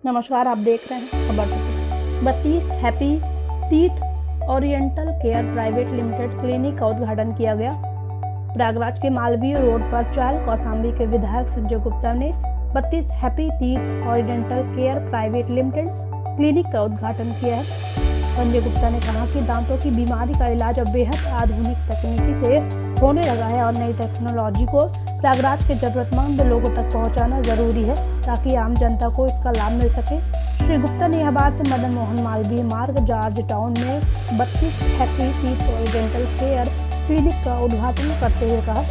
नमस्कार, आप देख रहे हैं खबर 32 happy teeth oriental care private limited clinic का उद्घाटन किया गया। प्रयागराज के मालवीय रोड पर चायल कौशाम्बी के विधायक संजय गुप्ता ने 32 happy teeth oriental care private limited clinic का उद्घाटन किया है। संजय गुप्ता ने कहा कि दांतों की बीमारी का इलाज अब बेहद आधुनिक तकनीकी से होने लगा है और नई टेक्नोलॉजी को प्रयागराज के जरूरतमंद लोगों तक पहुंचाना जरूरी है ताकि आम जनता को इसका लाभ मिल सके। श्री गुप्ता ने यह बात मदन मोहन मालवीय मार्ग जॉर्ज टाउन में 32 happy teeth oriental care clinic का उद्घाटन करते हुए कहा।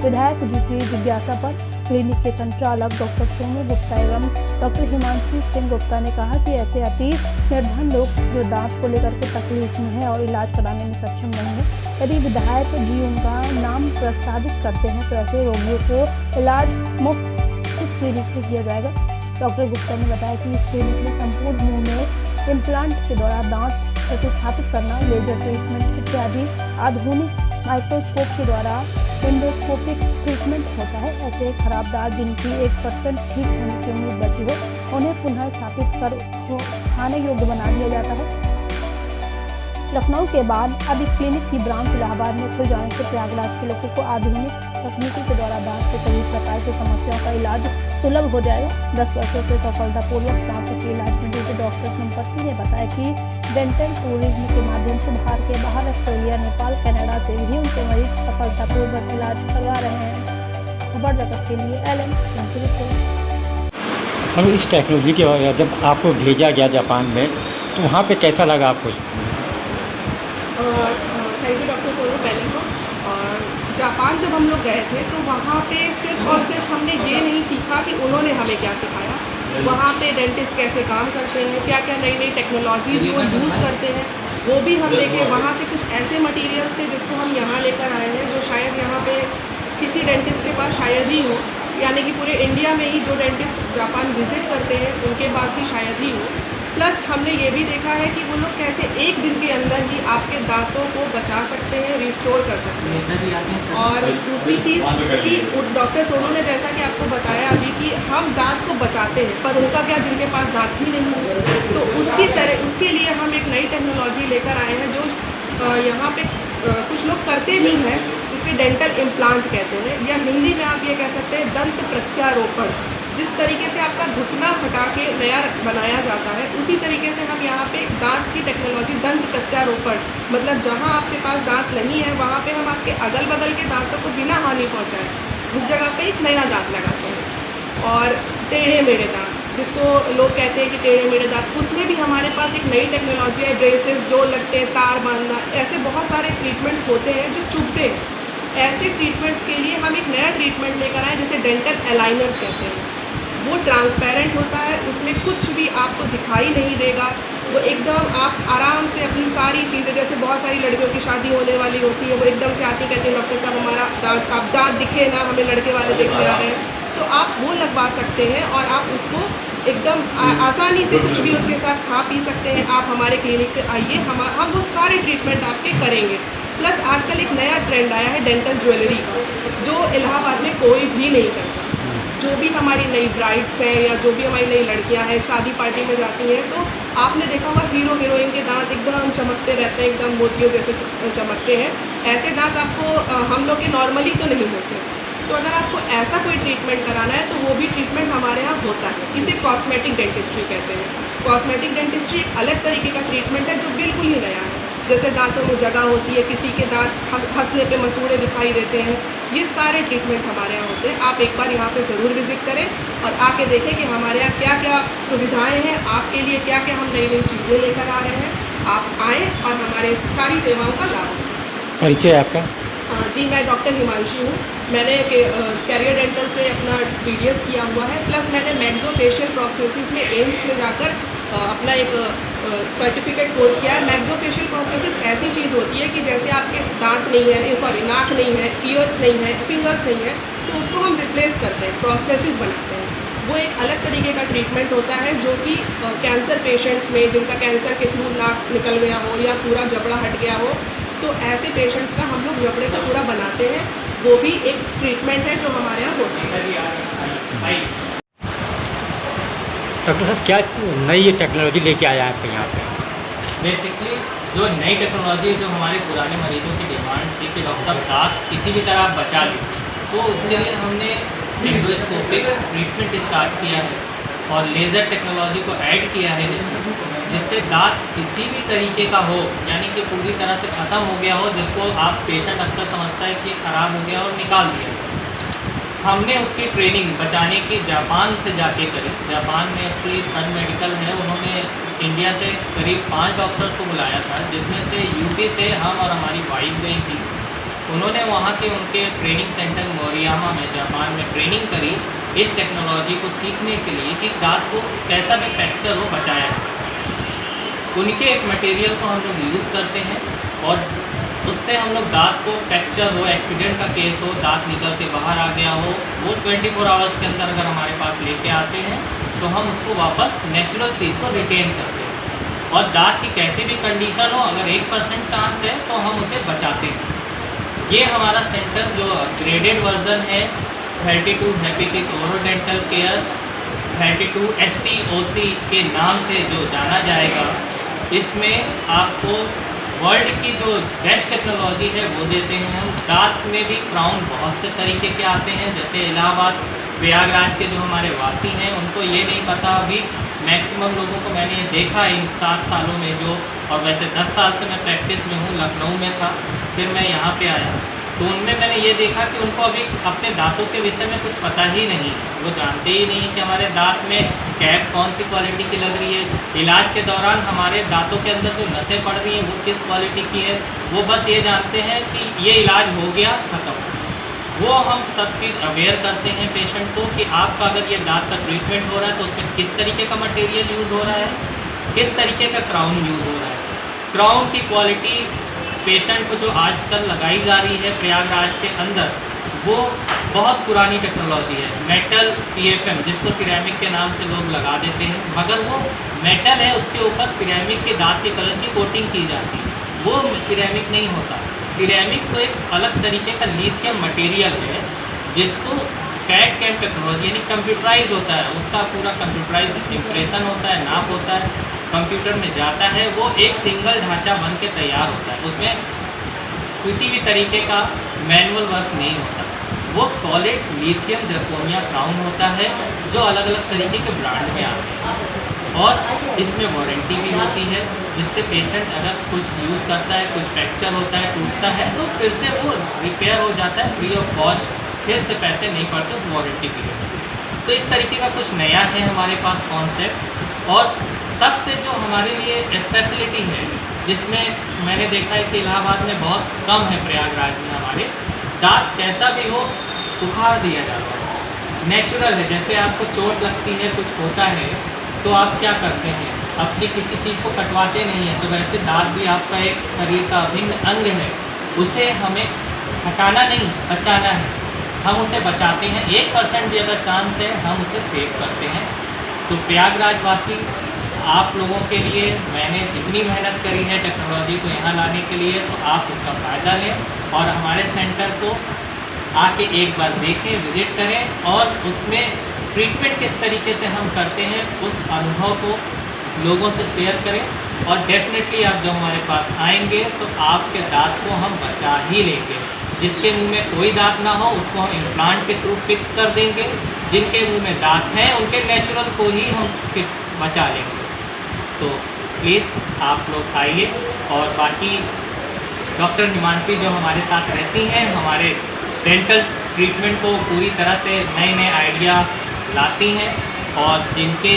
विधायक जी की जिज्ञासा पर क्लिनिक के संचालक डॉक्टर सोनू गुप्ता एवं डॉक्टर हिमांशु सिंह गुप्ता ने कहा कि ऐसे अति निर्धन लोग जो दांत को लेकर के तकलीफ में है और इलाज कराने में सक्षम नहीं है, यदि विधायक जी उनका नाम प्रस्तावित करते हैं तो ऐसे रोगियों को इलाज मुफ्त इस क्लिनिक से किया जाएगा। डॉक्टर गुप्ता ने बताया कि इस क्लिनिक में संपूर्ण मुंह में इम्प्लांट के द्वारा दांत प्रतिस्थापित करना, लेजर ट्रीटमेंट इत्यादि आधुनिक माइक्रोस्कोप के द्वारा एंडोस्कोपिक ट्रीटमेंट होता है। ऐसे खराब दांत जिनकी 1% ठीक होने की उम्मीद बची हो, उन्हें पुनः स्थापित कर खाने योग्य बना दिया जाता है। लखनऊ के बाद अब इस क्लिनिक की ब्रांच इलाहाबाद में खुल जाने से प्रयागराज के लोगों को आधुनिक तकनीकी के द्वारा दांत के सभी प्रकार की समस्याओं का इलाज सुलभ हो जाएगा। 10 वर्षों से सफलतापूर्वक दांतों के इलाज में जुटे डॉक्टर संपत्ति ने बताया कि डेंटल टूरिज्म के माध्यम से भारत के बाहर ऑस्ट्रेलिया, नेपाल, कनाडा से भी उनके मरीज सफलतापूर्वक इलाज करवा रहे हैं। खबर जगत के लिए LM हम इस टेक्नोलॉजी के बारे में जब आपको भेजा गया जापान में तो वहाँ पे कैसा लगा आपको? थैंक यू डॉक्टर सोनू पहले को। और जापान जब हम लोग गए थे तो वहाँ पे सिर्फ और सिर्फ हमने ये नहीं सीखा कि उन्होंने हमें क्या सिखाया, वहाँ पे डेंटिस्ट कैसे काम करते हैं, क्या क्या नई नई टेक्नोलॉजीज़ वो यूज़ करते हैं, वो भी हम देखे। वहाँ से कुछ ऐसे मटेरियल्स थे जिसको हम यहाँ लेकर आए हैं जो शायद यहाँ पे किसी डेंटिस्ट के पास शायद ही हो, यानी कि पूरे इंडिया में ही जो डेंटिस्ट जापान विज़िट करते हैं उनके पास ही शायद ही हो। प्लस हमने ये भी देखा है कि वो लोग कैसे एक दिन के अंदर ही आपके दांतों को बचा सकते हैं, रिस्टोर कर सकते हैं। और दूसरी चीज़ कि डॉक्टर सोनू ने जैसा कि आपको बताया अभी कि हम दांत को बचाते हैं, पर उनका क्या जिनके पास दांत ही नहीं है, तो उसके लिए हम एक नई टेक्नोलॉजी लेकर आए हैं जो यहाँ पे कुछ लोग करते भी हैं, जिसके डेंटल इम्प्लांट कहते हैं, या हिंदी में आप ये कह सकते हैं दंत प्रत्यारोपण। जिस तरीके से आपका घुटना हटा के नया बनाया जाता है, उसी तरीके से हम यहाँ पे दांत की टेक्नोलॉजी दंत प्रत्यारोपण, मतलब जहाँ आपके पास दांत नहीं है वहाँ पे हम आपके अगल बगल के दांतों को बिना हानि पहुँचाए उस जगह पे एक नया दांत लगाते हैं। और टेढ़े मेढ़े दांत, जिसको लोग कहते हैं कि टेढ़े मेढ़े दांत, उसमें भी हमारे पास एक नई टेक्नोलॉजी है, ब्रेसेस जो लगते हैं, तार बांधना, ऐसे बहुत सारे ट्रीटमेंट्स होते हैं जो चुभते हैं। ऐसे ट्रीटमेंट्स के लिए हम एक नया ट्रीटमेंट लेकर आए जिसे डेंटल अलाइनर्स कहते हैं। वो ट्रांसपेरेंट होता है, उसमें कुछ भी आपको दिखाई नहीं देगा, वो एकदम आप आराम से अपनी सारी चीज़ें, जैसे बहुत सारी लड़कियों की शादी होने वाली होती है, वो एकदम से आती कहती है डॉक्टर साहब हमारा दांत, आप दांत दिखे ना, हमें लड़के वाले देखने आ रहे हैं, तो आप वो लगवा सकते हैं और आप उसको एकदम आसानी से कुछ भी उसके साथ खा पी सकते हैं। आप हमारे क्लिनिक पे आइए, हम वो सारे ट्रीटमेंट आपके करेंगे। प्लस आजकल एक नया ट्रेंड आया है डेंटल ज्वेलरी का, जो इलाहाबाद में कोई भी नहीं करता। जो भी हमारी नई ब्राइड्स हैं या जो भी हमारी नई लड़कियां हैं शादी पार्टी में जाती हैं, तो आपने देखा होगा हीरो हीरोइन के दांत एकदम चमकते रहते हैं, एकदम मोतियों जैसे चमकते हैं। ऐसे दांत आपको हम लोग के नॉर्मली तो नहीं होते। तो अगर आपको ऐसा कोई ट्रीटमेंट कराना है तो वो भी ट्रीटमेंट हमारे यहाँ होता है। इसे कॉस्मेटिक डेंटिस्ट्री कहते हैं। कॉस्मेटिक डेंटिस्ट्री एक अलग तरीके का ट्रीटमेंट है जो बिल्कुल ही नया है। जैसे दांतों में जगह होती है, किसी के दांत हंसने पे मसूड़े दिखाई देते हैं, ये सारे ट्रीटमेंट हमारे यहाँ होते हैं। आप एक बार यहाँ पे ज़रूर विजिट करें और आके देखें कि हमारे यहाँ क्या क्या सुविधाएं हैं, आपके लिए क्या क्या हम नई नई चीज़ें लेकर आ रहे हैं। आप आएँ और हमारे सारी सेवाओं का लाभ लें। परिचय आपका? जी, मैं डॉक्टर हिमांशु हूँ। मैंने कैरियर डेंटल से अपना BDS किया हुआ है, प्लस मैंने मैक्सोफेशियल प्रोस्थेसिस में एम्स में जाकर अपना एक सर्टिफिकेट कोर्स किया है। मैक्सोफेशियल प्रोस्थेसिस ऐसी चीज़ होती है कि जैसे आपके दांत नहीं है, नाक नहीं है, ईयर्स नहीं है, फिंगर्स नहीं है, तो उसको हम रिप्लेस करते हैं, प्रोस्थेसिस बनाते हैं। वो एक अलग तरीके का ट्रीटमेंट होता है जो कि कैंसर पेशेंट्स में, जिनका कैंसर के थ्रू नाक निकल गया हो या पूरा जबड़ा हट गया हो, तो ऐसे पेशेंट्स का हम लोग जबड़े का पूरा बनाते हैं। वो भी एक ट्रीटमेंट है जो हमारे यहाँ होता है। डॉक्टर साहब क्या नई ये टेक्नोलॉजी लेके आया है आपके यहाँ पे? बेसिकली जो नई टेक्नोलॉजी जो हमारे पुराने मरीजों की डिमांड थी कि डॉक्टर साहब दांत किसी भी तरह आप बचा लें, तो उसके लिए हमने एंडोस्कोपिक ट्रीटमेंट स्टार्ट किया है और लेज़र टेक्नोलॉजी को ऐड किया है जिससे दांत किसी भी तरीके का हो, यानी कि पूरी तरह से ख़त्म हो गया हो, जिसको आप पेशेंट अक्सर समझता है कि ख़राब हो गया और निकाल दिया। हमने उसकी ट्रेनिंग बचाने की जापान से जाके करी। जापान में एक्चुअली सन मेडिकल है, उन्होंने इंडिया से करीब 5 डॉक्टर को बुलाया था, जिसमें से यूपी से हम और हमारी वाइफ गई थी। उन्होंने वहाँ के उनके ट्रेनिंग सेंटर मोरियामा में जापान में ट्रेनिंग करी इस टेक्नोलॉजी को सीखने के लिए कि दांत को कैसा भी फ्रैक्चर हो बचाया जाए। उनके एक मटेरियल को हम लोग यूज़ करते हैं और उससे हम लोग दांत को फ्रैक्चर हो, एक्सीडेंट का केस हो, दांत निकल के बाहर आ गया हो, वो 24 आवर्स के अंदर अगर हमारे पास लेके आते हैं तो हम उसको वापस नेचुरल टीथ को रिटेन करते हैं। और दांत की कैसी भी कंडीशन हो, अगर 1% चांस है तो हम उसे बचाते हैं। ये हमारा सेंटर जो ग्रेडेड वर्जन है 32 हैप्पी टीथ ओरोडेंटल केयर 32 STOC के नाम से जो जाना जाएगा, इसमें आपको वर्ल्ड की जो बेस्ट टेक्नोलॉजी है वो देते हैं हम। दांत में भी क्राउन बहुत से तरीके के आते हैं, जैसे इलाहाबाद प्रयागराज के जो हमारे वासी हैं उनको ये नहीं पता अभी। मैक्सिमम लोगों को मैंने ये देखा इन 7 सालों में जो, और वैसे 10 साल से मैं प्रैक्टिस में हूँ, लखनऊ में था, फिर मैं यहाँ पे आया, तो उनमें मैंने ये देखा कि उनको अभी अपने दांतों के विषय में कुछ पता ही नहीं है। वो जानते ही नहीं कि हमारे दांत में कैप कौन सी क्वालिटी की लग रही है, इलाज के दौरान हमारे दांतों के अंदर जो नसें पड़ रही हैं वो किस क्वालिटी की है। वो बस ये जानते हैं कि ये इलाज हो गया, ख़त्म। वो हम सब चीज़ अवेयर करते हैं पेशेंट को कि आपका अगर ये दांत का ट्रीटमेंट हो रहा है तो उसमें किस तरीके का मटेरियल यूज़ हो रहा है, किस तरीके का क्राउन यूज़ हो रहा है। क्राउन की क्वालिटी पेशेंट को जो आजकल लगाई जा रही है प्रयागराज के अंदर, वो बहुत पुरानी टेक्नोलॉजी है। मेटल TFM, जिसको सिरेमिक के नाम से लोग लगा देते हैं, मगर वो मेटल है, उसके ऊपर सिरेमिक के दांत के कलर की कोटिंग की जाती है। वो सिरेमिक नहीं होता। सिरेमिक तो एक अलग तरीके का लिथियम मटेरियल है, जिसको CAD/CAM टेक्नोलॉजी यानी कंप्यूटराइज होता है, उसका पूरा कंप्यूटराइज इम्प्रेशन होता है, नाप होता है, कंप्यूटर में जाता है, वो एक सिंगल ढांचा बन के तैयार होता है। उसमें किसी भी तरीके का मैनुअल वर्क नहीं होता। वो सॉलिड लिथियम जर्कोनिया क्राउन होता है, जो अलग अलग तरीके के ब्रांड में आते हैं, और इसमें वारंटी भी होती है, जिससे पेशेंट अगर कुछ यूज़ करता है, कुछ फ्रैक्चर होता है, टूटता है, तो फिर से वो रिपेयर हो जाता है फ्री ऑफ कॉस्ट, फिर से पैसे नहीं पड़ते उस वारंटी पीरियड में। तो इस तरीके का कुछ नया है हमारे पास कॉन्सेप्ट। और सबसे जो हमारे लिए स्पेशलिटी है, जिसमें मैंने देखा है कि इलाहाबाद में बहुत कम है, प्रयागराज में हमारे दांत कैसा भी हो उखाड़ दिया जाता है, नेचुरल है। जैसे आपको चोट लगती है, कुछ होता है, तो आप क्या करते हैं, अपनी किसी चीज़ को कटवाते नहीं हैं, तो वैसे दांत भी आपका एक शरीर का अभिन्न अंग है, उसे हमें हटाना नहीं, बचाना है। हम उसे बचाते हैं, 1% भी अगर चांस है हम उसे सेव करते हैं। तो प्रयागराज वासी, आप लोगों के लिए मैंने इतनी मेहनत करी है टेक्नोलॉजी को यहाँ लाने के लिए, तो आप उसका फ़ायदा लें और हमारे सेंटर को आके एक बार देखें, विज़िट करें, और उसमें ट्रीटमेंट किस तरीके से हम करते हैं उस अनुभव को लोगों से शेयर करें। और डेफिनेटली आप जब हमारे पास आएंगे तो आपके दांत को हम बचा ही लेंगे। जिसके मुंह में कोई दांत ना हो उसको हम इम्प्लांट के थ्रू फिक्स कर देंगे, जिनके मुंह में दांत हैं उनके नेचुरल को ही हम सिर्फ बचा लेंगे। तो प्लीज़ आप लोग आइए। और बाकी डॉक्टर हिमांशी जो हमारे साथ रहती हैं, हमारे डेंटल ट्रीटमेंट को पूरी तरह से नए नए आइडिया लाती हैं, और जिनके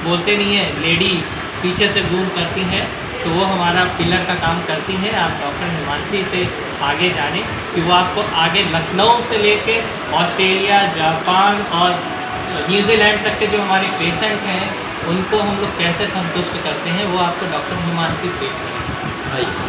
बोलते नहीं है लेडीज़ पीछे से बूम करती हैं, तो वो हमारा पिलर का काम करती हैं। आप डॉक्टर हिमांशी से आगे जानें कि वो आपको आगे लखनऊ से लेके ऑस्ट्रेलिया, जापान और न्यूजीलैंड तक के जो हमारे पेशेंट हैं उनको हम लोग कैसे संतुष्ट करते हैं, वो आपको डॉक्टर हिमांशी देख रहे हैं।